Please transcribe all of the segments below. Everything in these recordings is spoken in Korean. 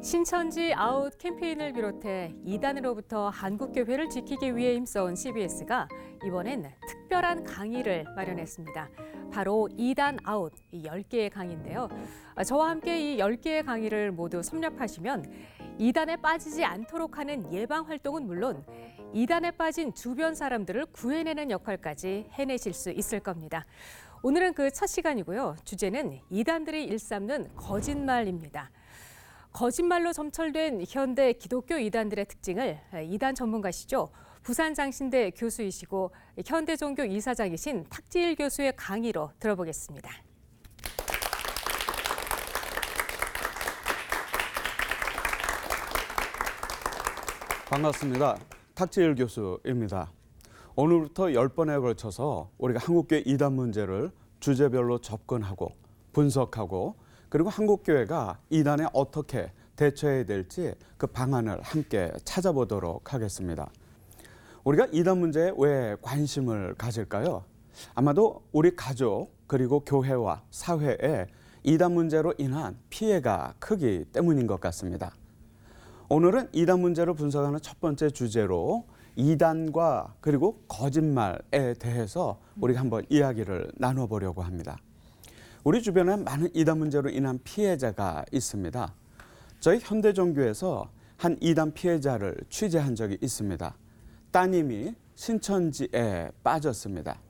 신천지 아웃 캠페인을 비롯해 이단으로부터 한국교회를 지키기 위해 힘써온 CBS가 이번엔 특별한 강의를 마련했습니다. 바로 이단 아웃, 이 10개의 강의인데요. 저와 함께 이 10개의 강의를 모두 섭렵하시면 이단에 빠지지 않도록 하는 예방 활동은 물론 이단에 빠진 주변 사람들을 구해내는 역할까지 해내실 수 있을 겁니다. 오늘은 그 첫 시간이고요. 주제는 이단들이 일삼는 거짓말입니다. 거짓말로 점철된 현대 기독교 이단들의 특징을 이단 전문가시죠. 부산장신대 교수이시고 현대종교 이사장이신 탁지일 교수의 강의로 들어보겠습니다. 반갑습니다. 탁지일 교수입니다. 오늘부터 10번에 걸쳐서 우리가 한국교회 이단 문제를 주제별로 접근하고 분석하고 그리고 한국교회가 이단에 어떻게 대처해야 될지 그 방안을 함께 찾아보도록 하겠습니다. 우리가 이단 문제에 왜 관심을 가질까요? 아마도 우리 가족 그리고 교회와 사회에 이단 문제로 인한 피해가 크기 때문인 것 같습니다. 오늘은 이단 문제를 분석하는 첫 번째 주제로 이단과 그리고 거짓말에 대해서 우리가 한번 이야기를 나눠보려고 합니다. 우리 주변에 많은 이단 문제로 인한 피해자가 있습니다. 저희 현대종교에서 한 이단 피해자를 취재한 적이 있습니다. 따님이 신천지에 빠졌습니다.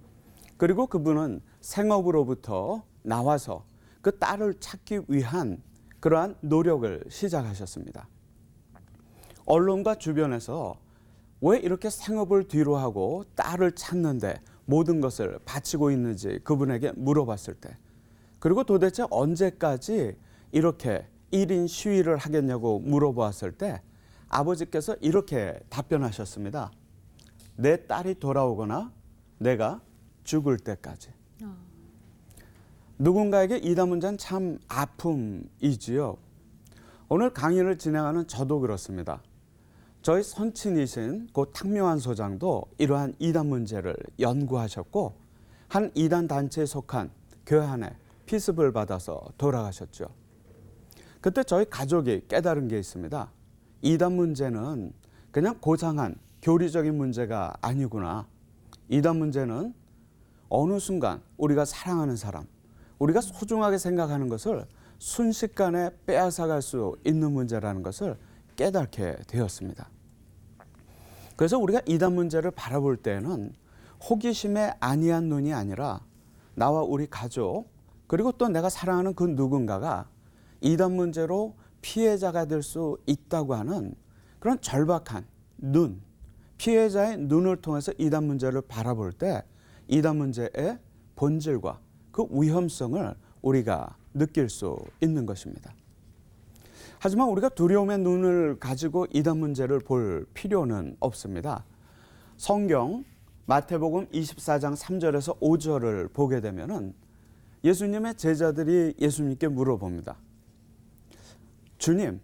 그리고 그분은 생업으로부터 나와서 그 딸을 찾기 위한 그러한 노력을 시작하셨습니다. 언론과 주변에서 왜 이렇게 생업을 뒤로 하고 딸을 찾는데 모든 것을 바치고 있는지 그분에게 물어봤을 때 그리고 도대체 언제까지 이렇게 1인 시위를 하겠냐고 물어보았을 때 아버지께서 이렇게 답변하셨습니다. 내 딸이 돌아오거나 내가 죽을 때까지. 누군가에게 이단 문제는 참 아픔이지요. 오늘 강의를 진행하는 저도 그렇습니다. 저희 선친이신 고 탁명환 소장도 이러한 이단 문제를 연구하셨고 한 이단 단체에 속한 교회 안에 피습을 받아서 돌아가셨죠. 그때 저희 가족이 깨달은 게 있습니다. 이단 문제는 그냥 고상한 교리적인 문제가 아니구나. 이단 문제는 어느 순간 우리가 사랑하는 사람, 우리가 소중하게 생각하는 것을 순식간에 빼앗아갈 수 있는 문제라는 것을 깨닫게 되었습니다. 그래서 우리가 이단 문제를 바라볼 때는 호기심에 아니한 눈이 아니라 나와 우리 가족 그리고 또 내가 사랑하는 그 누군가가 이단 문제로 피해자가 될 수 있다고 하는 그런 절박한 눈, 피해자의 눈을 통해서 이단 문제를 바라볼 때 이단 문제의 본질과 그 위험성을 우리가 느낄 수 있는 것입니다. 하지만 우리가 두려움의 눈을 가지고 이단 문제를 볼 필요는 없습니다. 성경 마태복음 24장 3절에서 5절을 보게 되면은 예수님의 제자들이 예수님께 물어봅니다. 주님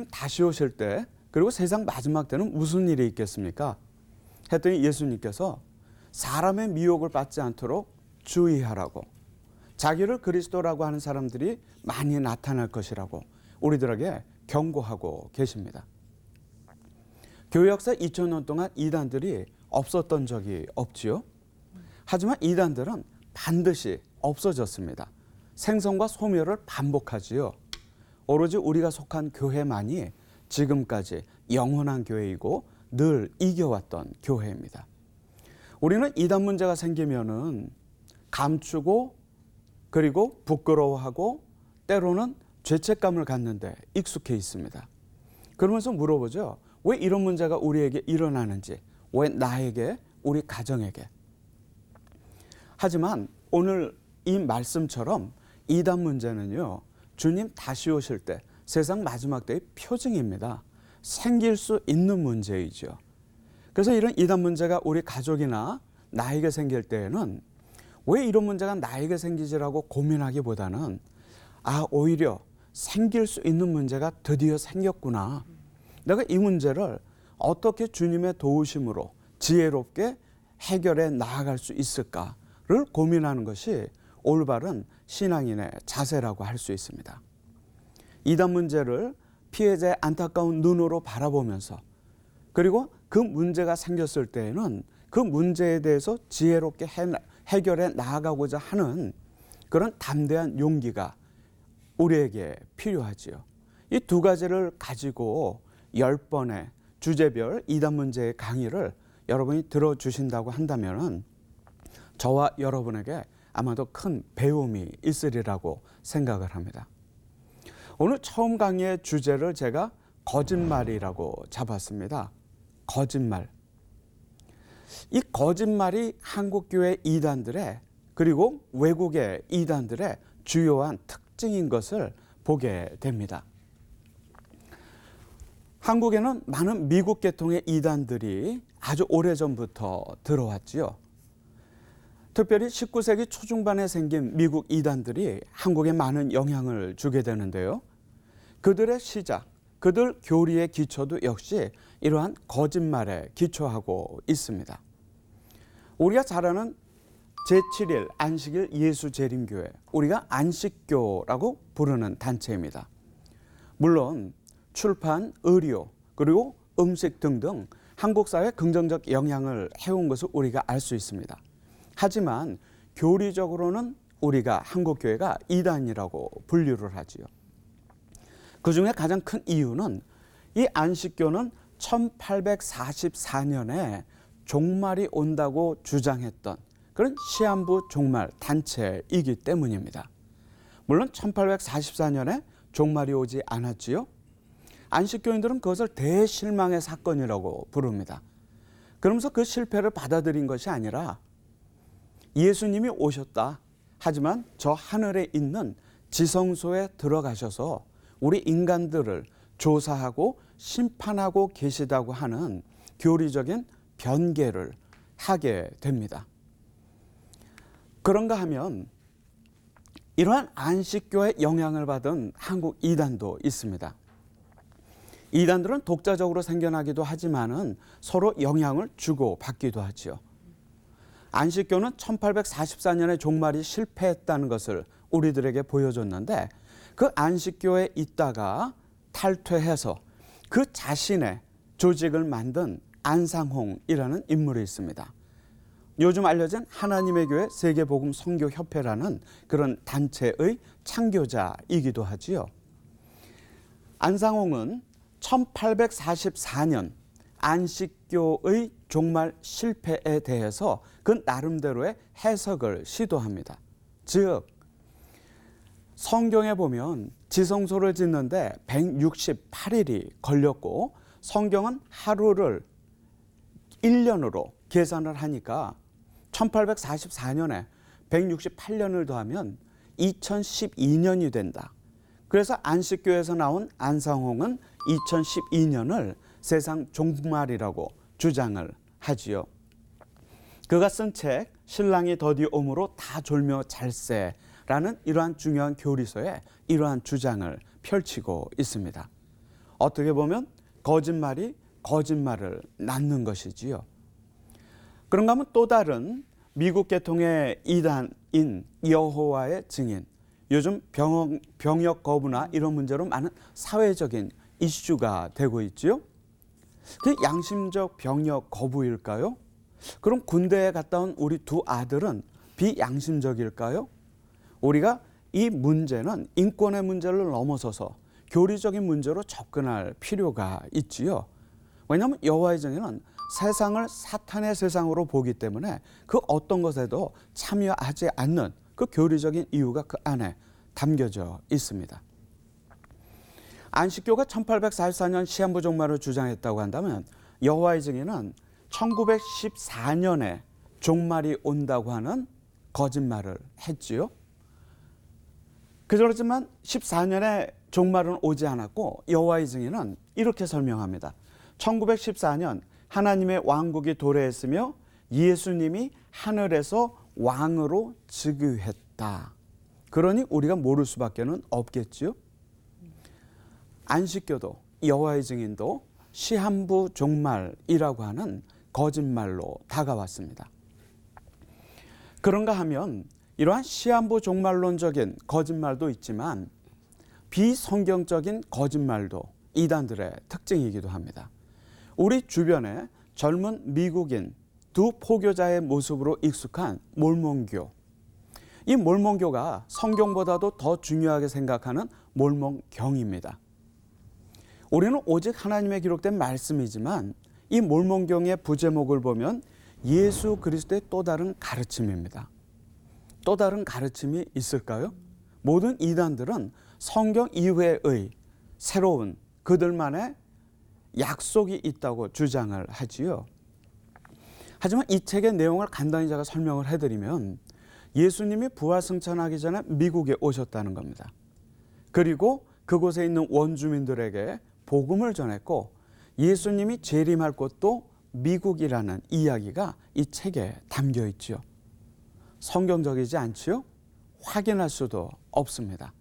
다시 오실 때 그리고 세상 마지막 때는 무슨 일이 있겠습니까? 했더니 예수님께서 사람의 미혹을 받지 않도록 주의하라고 자기를 그리스도라고 하는 사람들이 많이 나타날 것이라고 우리들에게 경고하고 계십니다. 교회 역사 2000년 동안 이단들이 없었던 적이 없지요. 하지만 이단들은 반드시 없어졌습니다. 생성과 소멸을 반복하지요. 오로지 우리가 속한 교회만이 지금까지 영원한 교회이고 늘 이겨왔던 교회입니다. 우리는 이단 문제가 생기면은 감추고 그리고 부끄러워하고 때로는 죄책감을 갖는데 익숙해 있습니다. 그러면서 물어보죠. 왜 이런 문제가 우리에게 일어나는지, 왜 나에게, 우리 가정에게. 하지만 오늘 이 말씀처럼 이단 문제는요. 주님 다시 오실 때 세상 마지막 때의 표징입니다. 생길 수 있는 문제이죠. 그래서 이런 이단 문제가 우리 가족이나 나에게 생길 때에는 왜 이런 문제가 나에게 생기지라고 고민하기보다는 오히려 생길 수 있는 문제가 드디어 생겼구나. 내가 이 문제를 어떻게 주님의 도우심으로 지혜롭게 해결해 나아갈 수 있을까를 고민하는 것이 올바른 신앙인의 자세라고 할 수 있습니다. 이단 문제를 피해자의 안타까운 눈으로 바라보면서 그리고 그 문제가 생겼을 때에는 그 문제에 대해서 지혜롭게 해결해 나아가고자 하는 그런 담대한 용기가 우리에게 필요하지요. 이 두 가지를 가지고 10번의 주제별 이단 문제의 강의를 여러분이 들어주신다고 한다면 저와 여러분에게 아마도 큰 배움이 있으리라고 생각을 합니다. 오늘 처음 강의의 주제를 제가 거짓말이라고 잡았습니다. 거짓말. 이 거짓말이 한국교회 이단들의 그리고 외국의 이단들의 주요한 특징인 것을 보게 됩니다. 한국에는 많은 미국 계통의 이단들이 아주 오래전부터 들어왔지요. 특별히 19세기 초중반에 생긴 미국 이단들이 한국에 많은 영향을 주게 되는데요. 그들의 시작, 그들 교리의 기초도 역시 이러한 거짓말에 기초하고 있습니다. 우리가 잘 아는 제7일 안식일 예수재림교회, 우리가 안식교라고 부르는 단체입니다. 물론 출판, 의료, 그리고 음식 등등 한국 사회에 긍정적 영향을 해온 것을 우리가 알 수 있습니다. 하지만 교리적으로는 우리가 한국교회가 이단이라고 분류를 하지요. 그 중에 가장 큰 이유는 이 안식교는 1844년에 종말이 온다고 주장했던 그런 시한부 종말 단체이기 때문입니다. 물론 1844년에 종말이 오지 않았지요. 안식교인들은 그것을 대실망의 사건이라고 부릅니다. 그러면서 그 실패를 받아들인 것이 아니라 예수님이 오셨다. 하지만 저 하늘에 있는 지성소에 들어가셔서 우리 인간들을 조사하고 심판하고 계시다고 하는 교리적인 변개를 하게 됩니다. 그런가 하면 이러한 안식교의 영향을 받은 한국 이단도 있습니다. 이단들은 독자적으로 생겨나기도 하지만은 서로 영향을 주고 받기도 하지요. 안식교는 1844년에 종말이 실패했다는 것을 우리들에게 보여줬는데 그 안식교에 있다가 탈퇴해서 그 자신의 조직을 만든 안상홍이라는 인물이 있습니다. 요즘 알려진 하나님의 교회 세계복음 선교협회라는 그런 단체의 창교자이기도 하지요. 안상홍은 1844년 안식교의 종말 실패에 대해서 그 나름대로의 해석을 시도합니다. 즉 성경에 보면 지성소를 짓는데 168일이 걸렸고 성경은 하루를 1년으로 계산을 하니까 1844년에 168년을 더하면 2012년이 된다. 그래서 안식교에서 나온 안상홍은 2012년을 세상 종말이라고 주장을 하지요. 그가 쓴 책 신랑이 더디 옴으로 다 졸며 잘세라는 이러한 중요한 교리서에 이러한 주장을 펼치고 있습니다. 어떻게 보면 거짓말이 거짓말을 낳는 것이지요. 그런가 하면 또 다른 미국 계통의 이단인 여호와의 증인, 요즘 병역 거부나 이런 문제로 많은 사회적인 이슈가 되고 있지요. 그 양심적 병역 거부일까요? 그럼 군대에 갔다 온 우리 두 아들은 비양심적일까요? 우리가 이 문제는 인권의 문제를 넘어서서 교리적인 문제로 접근할 필요가 있지요. 왜냐하면 여호와의 증인은 세상을 사탄의 세상으로 보기 때문에 그 어떤 것에도 참여하지 않는 그 교리적인 이유가 그 안에 담겨져 있습니다. 안식교가 1844년 시한부 종말을 주장했다고 한다면 여호와의 증인은 1914년에 종말이 온다고 하는 거짓말을 했지요. 그렇지만 14년에 종말은 오지 않았고 여호와의 증인은 이렇게 설명합니다. 1914년 하나님의 왕국이 도래했으며 예수님이 하늘에서 왕으로 즉위했다. 그러니 우리가 모를 수밖에 없겠지요. 안식교도 여호와의 증인도 시한부 종말이라고 하는 거짓말로 다가왔습니다. 그런가 하면 이러한 시한부 종말론적인 거짓말도 있지만 비성경적인 거짓말도 이단들의 특징이기도 합니다. 우리 주변에 젊은 미국인 두 포교자의 모습으로 익숙한 몰몬교. 이 몰몬교가 성경보다도 더 중요하게 생각하는 몰몬경입니다. 우리는 오직 하나님의 기록된 말씀이지만 이 몰몬경의 부제목을 보면 예수 그리스도의 또 다른 가르침입니다. 또 다른 가르침이 있을까요? 모든 이단들은 성경 이외의 새로운 그들만의 약속이 있다고 주장을 하지요. 하지만 이 책의 내용을 간단히 제가 설명을 해드리면 예수님이 부활승천하기 전에 미국에 오셨다는 겁니다. 그리고 그곳에 있는 원주민들에게 복음을 전했고 예수님이 재림할 곳도 미국이라는 이야기가 이 책에 담겨 있지요. 성경적이지 않지요? 확인할 수도 없습니다.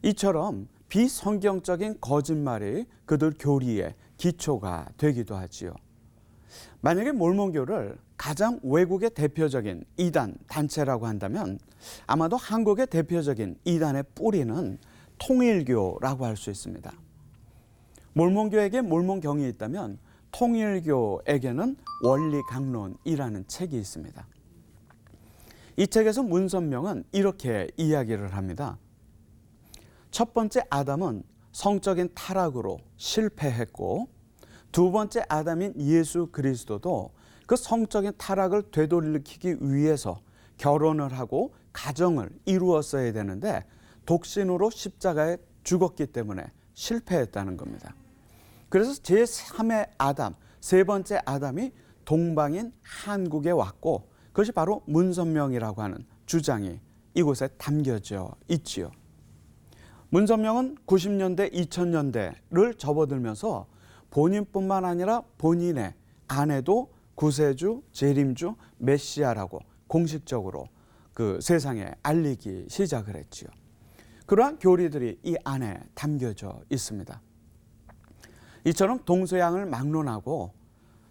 이처럼 비성경적인 거짓말이 그들 교리의 기초가 되기도 하지요. 만약에 몰몬교를 가장 외국의 대표적인 이단 단체라고 한다면 아마도 한국의 대표적인 이단의 뿌리는 통일교라고 할 수 있습니다. 몰몬교에게 몰몬경이 있다면 통일교에게는 원리강론이라는 책이 있습니다. 이 책에서 문선명은 이렇게 이야기를 합니다. 첫 번째 아담은 성적인 타락으로 실패했고 두 번째 아담인 예수 그리스도도 그 성적인 타락을 되돌리기 위해서 결혼을 하고 가정을 이루었어야 되는데 독신으로 십자가에 죽었기 때문에 실패했다는 겁니다. 그래서 제3의 아담, 세 번째 아담이 동방인 한국에 왔고 그것이 바로 문선명이라고 하는 주장이 이곳에 담겨져 있지요. 문선명은 90년대, 2000년대를 접어들면서 본인뿐만 아니라 본인의 아내도 구세주, 재림주, 메시아라고 공식적으로 그 세상에 알리기 시작을 했지요. 그러한 교리들이 이 안에 담겨져 있습니다. 이처럼 동서양을 막론하고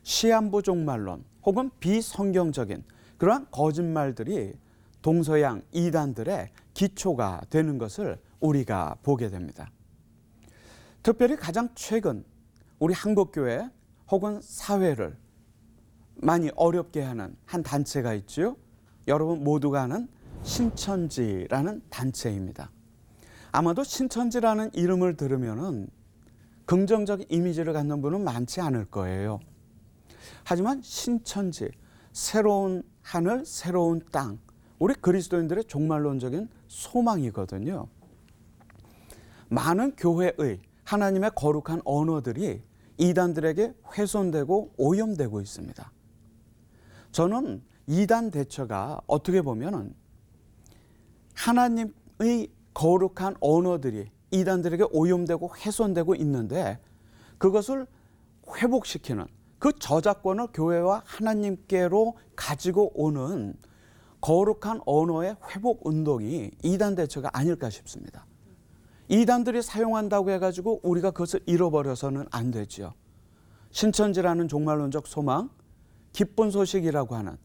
시한부 종말론 혹은 비성경적인 그러한 거짓말들이 동서양 이단들의 기초가 되는 것을 우리가 보게 됩니다. 특별히 가장 최근 우리 한국교회 혹은 사회를 많이 어렵게 하는 한 단체가 있죠. 여러분 모두가 아는 신천지라는 단체입니다. 아마도 신천지라는 이름을 들으면은 긍정적인 이미지를 갖는 분은 많지 않을 거예요. 하지만 신천지, 새로운 하늘, 새로운 땅, 우리 그리스도인들의 종말론적인 소망이거든요. 많은 교회의 하나님의 거룩한 언어들이 이단들에게 훼손되고 오염되고 있습니다. 저는 이단 대처가 어떻게 보면 하나님의 거룩한 언어들이 이단들에게 오염되고 훼손되고 있는데 그것을 회복시키는 그 저작권을 교회와 하나님께로 가지고 오는 거룩한 언어의 회복 운동이 이단 대처가 아닐까 싶습니다. 이단들이 사용한다고 해가지고 우리가 그것을 잃어버려서는 안 되지요. 신천지라는 종말론적 소망, 기쁜 소식이라고 하는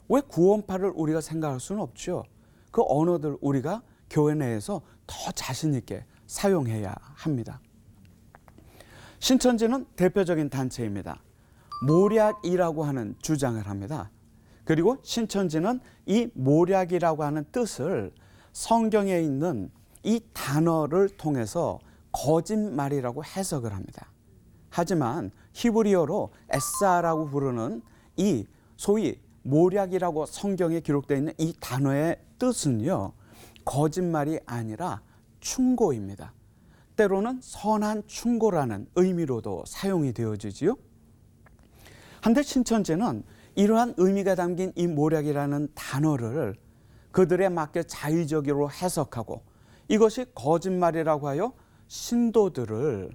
왜 구원파를 우리가 생각할 수는 없죠. 그 언어들 우리가 교회 내에서 더 자신 있게 사용해야 합니다. 신천지는 대표적인 단체입니다. 모략이라고 하는 주장을 합니다. 그리고 신천지는 이 모략이라고 하는 뜻을 성경에 있는 이 단어를 통해서 거짓말이라고 해석을 합니다. 하지만 히브리어로 에사라고 부르는 이 소위 모략이라고 성경에 기록되어 있는 이 단어의 뜻은요, 거짓말이 아니라 충고입니다. 때로는 선한 충고라는 의미로도 사용이 되어지지요. 한데 신천지는 이러한 의미가 담긴 이 모략이라는 단어를 그들에 맞게 자의적으로 해석하고 이것이 거짓말이라고 하여 신도들을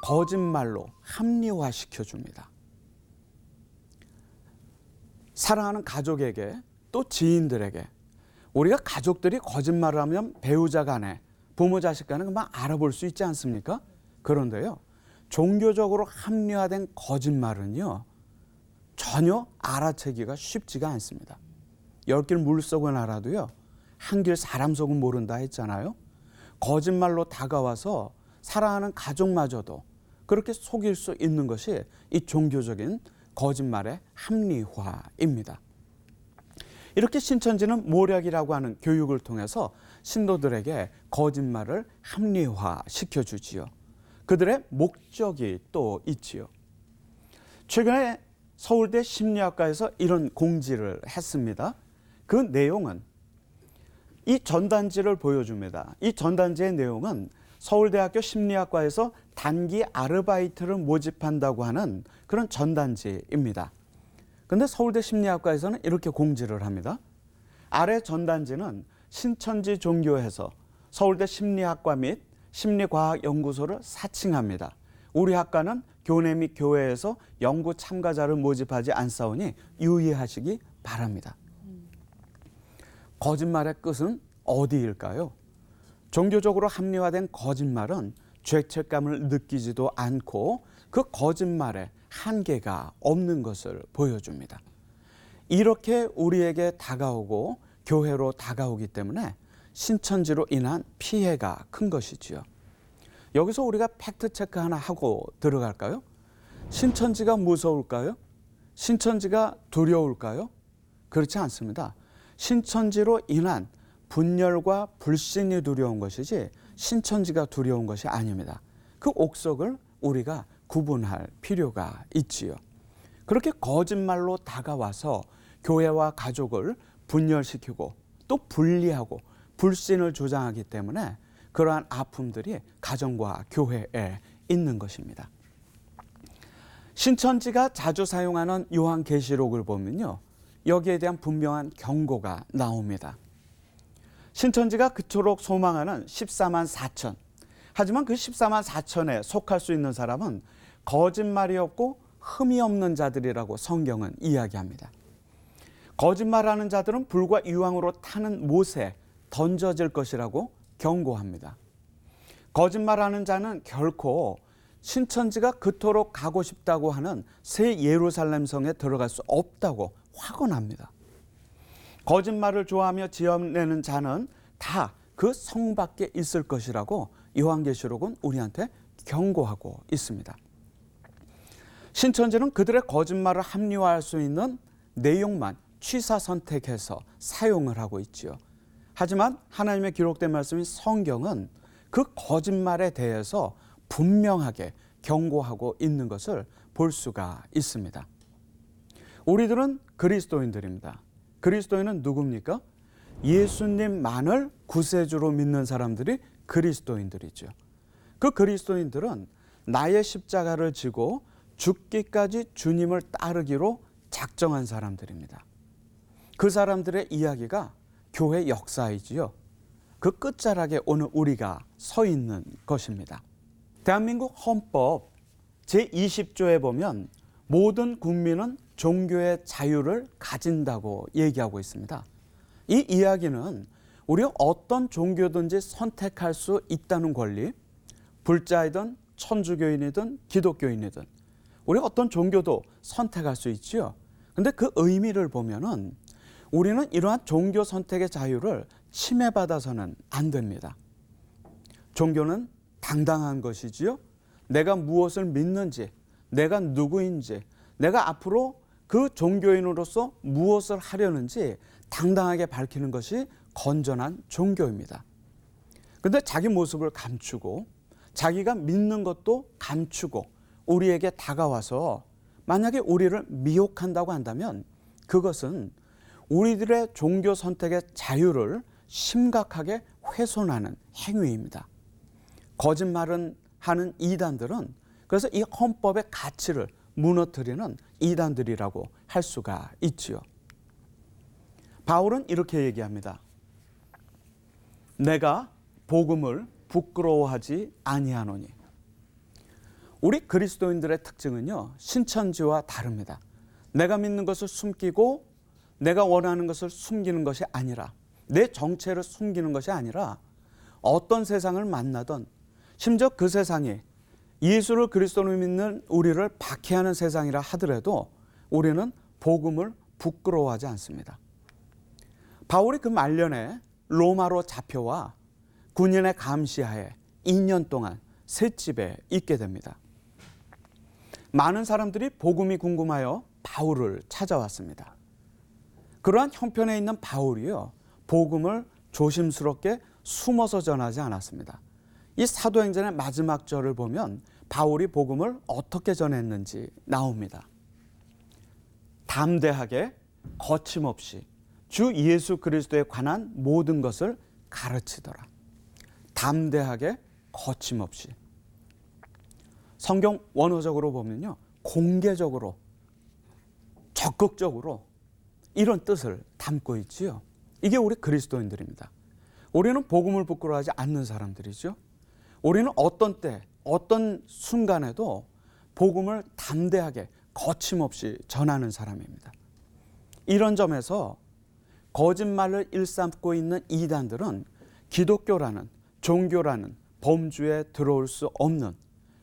거짓말로 합리화시켜 줍니다. 사랑하는 가족에게 또 지인들에게 우리가 가족들이 거짓말을 하면 배우자 간에 부모 자식 간에 금방 알아볼 수 있지 않습니까? 그런데요, 종교적으로 합리화된 거짓말은요 전혀 알아채기가 쉽지가 않습니다. 열길 물속은 알아도요, 한길 사람 속은 모른다 했잖아요. 거짓말로 다가와서 사랑하는 가족마저도 그렇게 속일 수 있는 것이 이 종교적인 거짓말의 합리화입니다. 이렇게 신천지는 모략이라고 하는 교육을 통해서 신도들에게 거짓말을 합리화시켜주지요. 그들의 목적이 또 있지요. 최근에 서울대 심리학과에서 이런 공지를 했습니다. 그 내용은 이 전단지를 보여줍니다. 이 전단지의 내용은 서울대학교 심리학과에서 단기 아르바이트를 모집한다고 하는 그런 전단지입니다. 그런데 서울대 심리학과에서는 이렇게 공지를 합니다. 아래 전단지는 신천지 종교에서 서울대 심리학과 및 심리과학연구소를 사칭합니다. 우리 학과는 교내 및 교회에서 연구 참가자를 모집하지 않사오니 유의하시기 바랍니다. 거짓말의 끝은 어디일까요? 종교적으로 합리화된 거짓말은 죄책감을 느끼지도 않고 그 거짓말에 한계가 없는 것을 보여줍니다. 이렇게 우리에게 다가오고 교회로 다가오기 때문에 신천지로 인한 피해가 큰 것이지요. 여기서 우리가 팩트체크 하나 하고 들어갈까요? 신천지가 무서울까요? 신천지가 두려울까요? 그렇지 않습니다. 신천지로 인한 분열과 불신이 두려운 것이지 신천지가 두려운 것이 아닙니다. 그 옥석을 우리가 구분할 필요가 있지요. 그렇게 거짓말로 다가와서 교회와 가족을 분열시키고 또 분리하고 불신을 조장하기 때문에 그러한 아픔들이 가정과 교회에 있는 것입니다. 신천지가 자주 사용하는 요한계시록을 보면요, 여기에 대한 분명한 경고가 나옵니다. 신천지가 그토록 소망하는 14만 4천, 하지만 그 14만 4천에 속할 수 있는 사람은 거짓말이 없고 흠이 없는 자들이라고 성경은 이야기합니다. 거짓말하는 자들은 불과 유황으로 타는 못에 던져질 것이라고 경고합니다. 거짓말하는 자는 결코 신천지가 그토록 가고 싶다고 하는 새 예루살렘 성에 들어갈 수 없다고 확언합니다. 거짓말을 좋아하며 지어내는 자는 다 그 성 밖에 있을 것이라고 요한계시록은 우리한테 경고하고 있습니다. 신천지는 그들의 거짓말을 합리화할 수 있는 내용만 취사 선택해서 사용을 하고 있지요. 하지만 하나님의 기록된 말씀인 성경은 그 거짓말에 대해서 분명하게 경고하고 있는 것을 볼 수가 있습니다. 우리들은 그리스도인들입니다. 그리스도인은 누굽니까? 예수님만을 구세주로 믿는 사람들이 그리스도인들이죠. 그 그리스도인들은 나의 십자가를 지고 죽기까지 주님을 따르기로 작정한 사람들입니다. 그 사람들의 이야기가 교회 역사이지요. 그 끝자락에 오늘 우리가 서 있는 것입니다. 대한민국 헌법 제20조에 보면 모든 국민은 종교의 자유를 가진다고 얘기하고 있습니다. 이 이야기는 우리가 어떤 종교든지 선택할 수 있다는 권리, 불자이든 천주교인이든 기독교인이든 우리가 어떤 종교도 선택할 수 있지요. 근데 그 의미를 보면은 우리는 이러한 종교 선택의 자유를 침해받아서는 안 됩니다. 종교는 당당한 것이지요. 내가 무엇을 믿는지, 내가 누구인지, 내가 앞으로 그 종교인으로서 무엇을 하려는지 당당하게 밝히는 것이 건전한 종교입니다. 그런데 자기 모습을 감추고 자기가 믿는 것도 감추고 우리에게 다가와서 만약에 우리를 미혹한다고 한다면 그것은 우리들의 종교 선택의 자유를 심각하게 훼손하는 행위입니다. 거짓말은 하는 이단들은 그래서 이 헌법의 가치를 무너뜨리는 이단들이라고 할 수가 있지요. 바울은 이렇게 얘기합니다. 내가 복음을 부끄러워하지 아니하노니. 우리 그리스도인들의 특징은요, 신천지와 다릅니다. 내가 믿는 것을 숨기고 내가 원하는 것을 숨기는 것이 아니라, 내 정체를 숨기는 것이 아니라 어떤 세상을 만나든 심지어 그 세상이 예수를 그리스도로 믿는 우리를 박해하는 세상이라 하더라도 우리는 복음을 부끄러워하지 않습니다. 바울이 그 말년에 로마로 잡혀와 군인의 감시하에 2년 동안 셋집에 있게 됩니다. 많은 사람들이 복음이 궁금하여 바울을 찾아왔습니다. 그러한 형편에 있는 바울이요, 복음을 조심스럽게 숨어서 전하지 않았습니다. 이 사도행전의 마지막 절을 보면 바울이 복음을 어떻게 전했는지 나옵니다. 담대하게 거침없이 주 예수 그리스도에 관한 모든 것을 가르치더라. 담대하게 거침없이. 성경 원어적으로 보면요, 공개적으로, 적극적으로 이런 뜻을 담고 있지요. 이게 우리 그리스도인들입니다. 우리는 복음을 부끄러워하지 않는 사람들이죠. 우리는 어떤 때, 어떤 순간에도 복음을 담대하게 거침없이 전하는 사람입니다. 이런 점에서 거짓말을 일삼고 있는 이단들은 기독교라는, 종교라는 범주에 들어올 수 없는,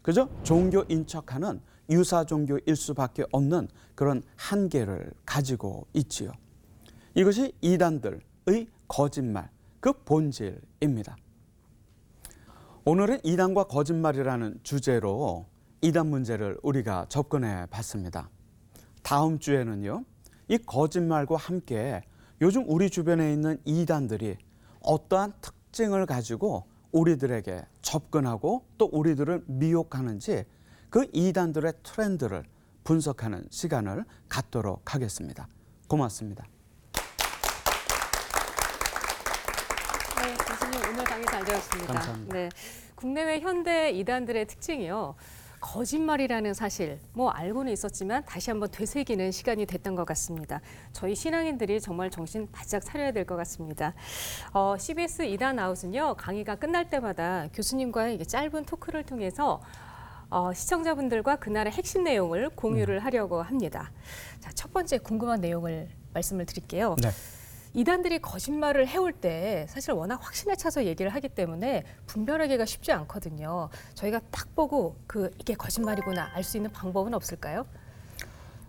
그저 종교인 척하는 유사 종교일 수밖에 없는 그런 한계를 가지고 있지요. 이것이 이단들의 거짓말, 그 본질입니다. 오늘은 이단과 거짓말이라는 주제로 이단 문제를 우리가 접근해 봤습니다. 다음 주에는요, 이 거짓말과 함께 요즘 우리 주변에 있는 이단들이 어떠한 특징을 가지고 우리들에게 접근하고 또 우리들을 미혹하는지 그 이단들의 트렌드를 분석하는 시간을 갖도록 하겠습니다. 고맙습니다. 네, 교수님 오늘 강의 잘 들었습니다. 감사합니다. 네, 국내외 현대 이단들의 특징이요. 거짓말이라는 사실 알고는 있었지만 다시 한번 되새기는 시간이 됐던 것 같습니다. 저희 신앙인들이 정말 정신 바짝 차려야 될 것 같습니다. CBS 이단 아웃은요, 강의가 끝날 때마다 교수님과의 짧은 토크를 통해서 시청자분들과 그날의 핵심 내용을 공유를 하려고 합니다. 자, 첫 번째 궁금한 내용을 말씀을 드릴게요. 네. 이단들이 거짓말을 해올 때 사실 워낙 확신에 차서 얘기를 하기 때문에 분별하기가 쉽지 않거든요. 저희가 딱 보고 이게 거짓말이구나 알 수 있는 방법은 없을까요?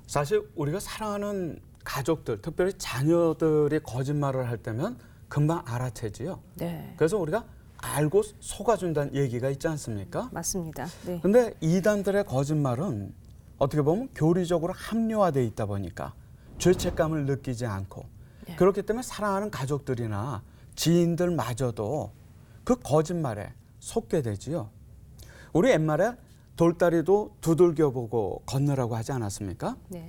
사실 우리가 사랑하는 가족들, 특별히 자녀들이 거짓말을 할 때면 금방 알아채지요. 네, 그래서 우리가 알고 속아준다는 얘기가 있지 않습니까? 맞습니다. 네. 근데 이단들의 거짓말은 어떻게 보면 교리적으로 합리화되어 있다 보니까 죄책감을 느끼지 않고, 네. 그렇기 때문에 사랑하는 가족들이나 지인들마저도 그 거짓말에 속게 되지요. 우리 옛말에 돌다리도 두들겨보고 건너라고 하지 않았습니까? 네.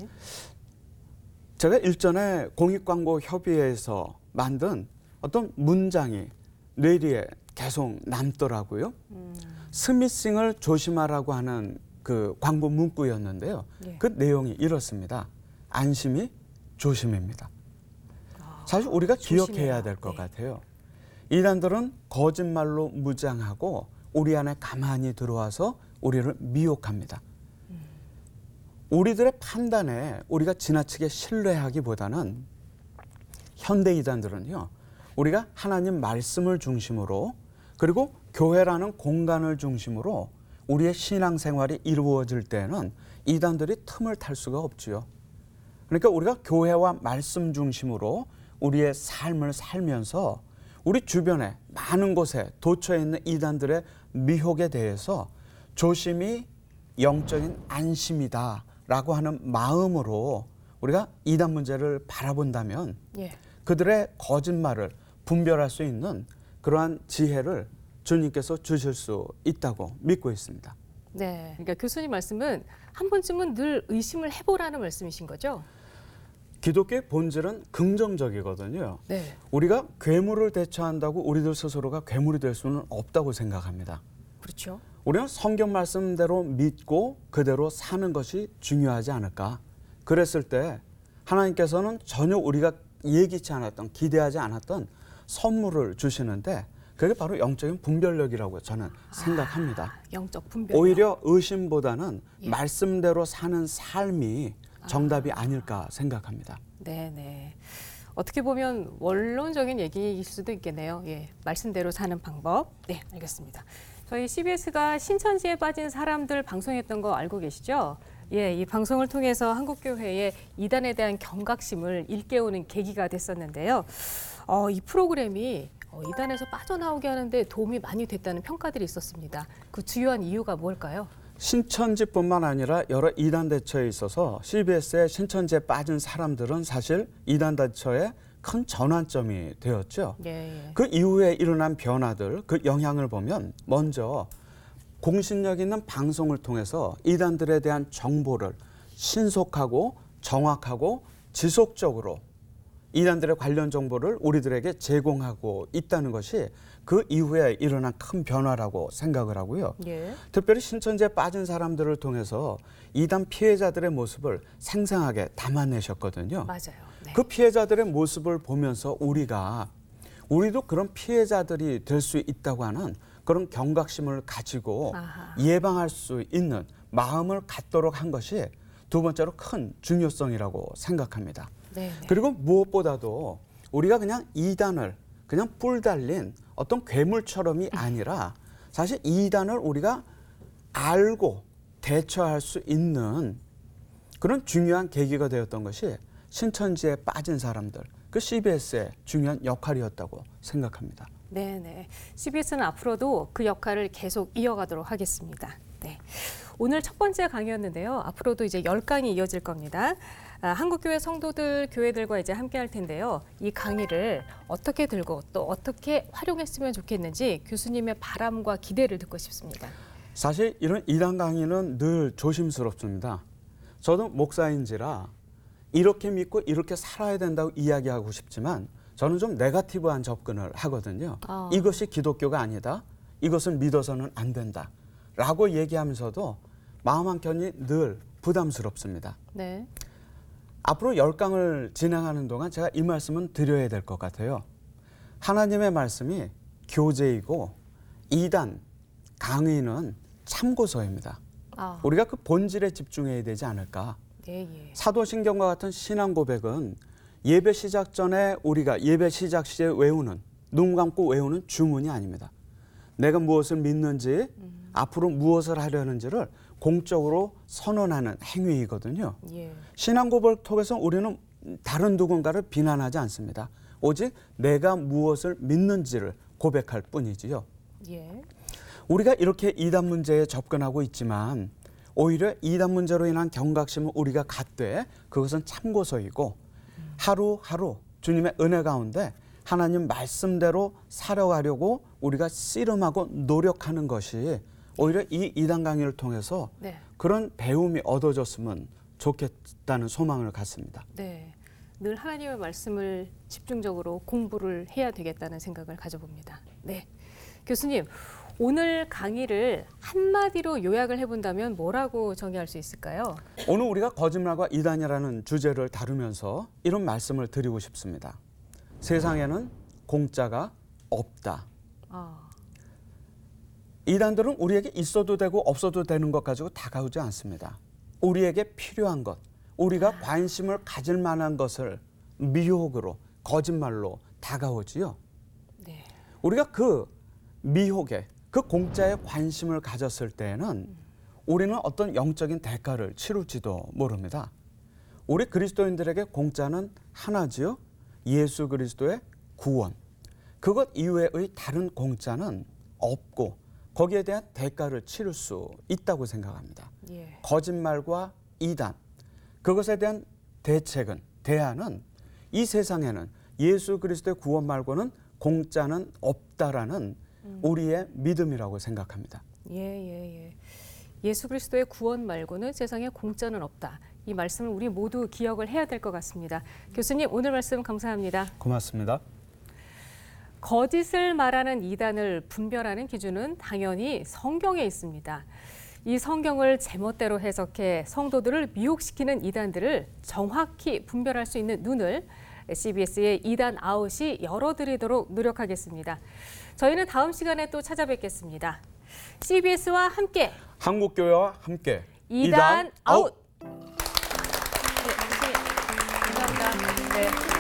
제가 일전에 공익광고협의회에서 만든 어떤 문장이 뇌리에 계속 남더라고요. 스미싱을 조심하라고 하는 그 광고 문구였는데요. 네. 그 내용이 이렇습니다. 안심이 조심입니다. 사실 우리가 기억해야 될 것 네. 같아요. 이단들은 거짓말로 무장하고 우리 안에 가만히 들어와서 우리를 미혹합니다. 우리들의 판단에 우리가 지나치게 신뢰하기보다는 현대 이단들은요, 우리가 하나님 말씀을 중심으로, 그리고 교회라는 공간을 중심으로 우리의 신앙생활이 이루어질 때는 이단들이 틈을 탈 수가 없지요. 그러니까 우리가 교회와 말씀 중심으로 우리의 삶을 살면서 우리 주변에 많은 곳에 도처에 있는 이단들의 미혹에 대해서 조심히 영적인 안심이다라고 하는 마음으로 우리가 이단 문제를 바라본다면 예. 그들의 거짓말을 분별할 수 있는 그러한 지혜를 주님께서 주실 수 있다고 믿고 있습니다. 네. 그러니까 교수님 말씀은 한 번쯤은 늘 의심을 해보라는 말씀이신 거죠? 기독교의 본질은 긍정적이거든요. 네. 우리가 괴물을 대처한다고 우리들 스스로가 괴물이 될 수는 없다고 생각합니다. 그렇죠. 우리는 성경 말씀대로 믿고 그대로 사는 것이 중요하지 않을까. 그랬을 때 하나님께서는 전혀 우리가 예기치 않았던, 기대하지 않았던 선물을 주시는데 그게 바로 영적인 분별력이라고 저는 생각합니다. 영적 분별. 오히려 의심보다는 예. 말씀대로 사는 삶이 정답이 아닐까 생각합니다. 네네. 어떻게 보면 원론적인 얘기일 수도 있겠네요. 예, 말씀대로 사는 방법. 네, 알겠습니다. 저희 CBS가 신천지에 빠진 사람들 방송했던 거 알고 계시죠? 예, 이 방송을 통해서 한국교회의 이단에 대한 경각심을 일깨우는 계기가 됐었는데요. 이 프로그램이 이단에서 빠져나오게 하는데 도움이 많이 됐다는 평가들이 있었습니다. 그 주요한 이유가 뭘까요? 신천지뿐만 아니라 여러 이단 대처에 있어서 CBS의 신천지에 빠진 사람들은 사실 이단 대처의 큰 전환점이 되었죠. 예. 그 이후에 일어난 변화들, 그 영향을 보면 먼저 공신력 있는 방송을 통해서 이단들에 대한 정보를 신속하고 정확하고 지속적으로 이단들의 관련 정보를 우리들에게 제공하고 있다는 것이 그 이후에 일어난 큰 변화라고 생각을 하고요. 예. 특별히 신천지에 빠진 사람들을 통해서 이단 피해자들의 모습을 생생하게 담아내셨거든요. 맞아요. 네. 그 피해자들의 모습을 보면서 우리도 그런 피해자들이 될 수 있다고 하는 그런 경각심을 가지고 아하. 예방할 수 있는 마음을 갖도록 한 것이 두 번째로 큰 중요성이라고 생각합니다. 네. 그리고 무엇보다도 우리가 그냥 이단을 그냥 뿔 달린 어떤 괴물처럼이 아니라 사실 이단을 우리가 알고 대처할 수 있는 그런 중요한 계기가 되었던 것이 신천지에 빠진 사람들, 그 CBS의 중요한 역할이었다고 생각합니다. 네. CBS는 앞으로도 그 역할을 계속 이어가도록 하겠습니다. 네. 오늘 첫 번째 강의였는데요. 앞으로도 이제 10강이 이어질 겁니다. 한국교회 성도들, 교회들과 이제 함께 할 텐데요. 이 강의를 어떻게 들고 또 어떻게 활용했으면 좋겠는지 교수님의 바람과 기대를 듣고 싶습니다. 사실 이런 이단 강의는 늘 조심스럽습니다. 저도 목사인지라 이렇게 믿고 이렇게 살아야 된다고 이야기하고 싶지만 저는 좀 네거티브한 접근을 하거든요. 이것이 기독교가 아니다. 이것을 믿어서는 안 된다. 라고 얘기하면서도 마음 한켠이 늘 부담스럽습니다. 네. 앞으로 10강을 진행하는 동안 제가 이 말씀은 드려야 될 것 같아요. 하나님의 말씀이 교재이고 이단, 강의는 참고서입니다. 우리가 그 본질에 집중해야 되지 않을까. 예. 사도신경과 같은 신앙 고백은 예배 시작 전에 우리가 예배 시작 시에 외우는, 눈 감고 외우는 주문이 아닙니다. 내가 무엇을 믿는지, 앞으로 무엇을 하려는지를 공적으로 선언하는 행위이거든요. 예. 신앙 고백을 통해서 우리는 다른 누군가를 비난하지 않습니다. 오직 내가 무엇을 믿는지를 고백할 뿐이지요. 예. 우리가 이렇게 이단 문제에 접근하고 있지만 오히려 이단 문제로 인한 경각심을 우리가 갖되 그것은 참고서이고 하루하루 주님의 은혜 가운데 하나님 말씀대로 살아가려고 우리가 씨름하고 노력하는 것이 오히려 이 이단 강의를 통해서 네. 그런 배움이 얻어졌으면 좋겠다는 소망을 갖습니다. 네. 늘 하나님의 말씀을 집중적으로 공부를 해야 되겠다는 생각을 가져봅니다. 네. 교수님, 오늘 강의를 한마디로 요약을 해본다면 뭐라고 정의할 수 있을까요? 오늘 우리가 거짓말과 이단이라는 주제를 다루면서 이런 말씀을 드리고 싶습니다. 세상에는 공짜가 없다. 이단들은 우리에게 있어도 되고 없어도 되는 것 가지고 다가오지 않습니다. 우리에게 필요한 것, 우리가 관심을 가질 만한 것을 미혹으로, 거짓말로 다가오지요. 네. 우리가 그 미혹에, 그 공짜에 관심을 가졌을 때에는 우리는 어떤 영적인 대가를 치룰지도 모릅니다. 우리 그리스도인들에게 공짜는 하나지요. 예수 그리스도의 구원. 그것 이외의 다른 공짜는 없고 거기에 대한 대가를 치를 수 있다고 생각합니다. 예. 거짓말과 이단, 그것에 대한 대안은 이 세상에는 예수 그리스도의 구원 말고는 공짜는 없다라는 우리의 믿음이라고 생각합니다. 예. 예수 그리스도의 구원 말고는 세상에 공짜는 없다. 이 말씀을 우리 모두 기억을 해야 될 것 같습니다. 교수님, 오늘 말씀 감사합니다. 고맙습니다. 거짓을 말하는 이단을 분별하는 기준은 당연히 성경에 있습니다. 이 성경을 제멋대로 해석해 성도들을 미혹시키는 이단들을 정확히 분별할 수 있는 눈을 CBS의 이단 아웃이 열어드리도록 노력하겠습니다. 저희는 다음 시간에 또 찾아뵙겠습니다. CBS와 함께 한국교회와 함께 이단 아웃! 네, 교수님, 감사합니다. 네.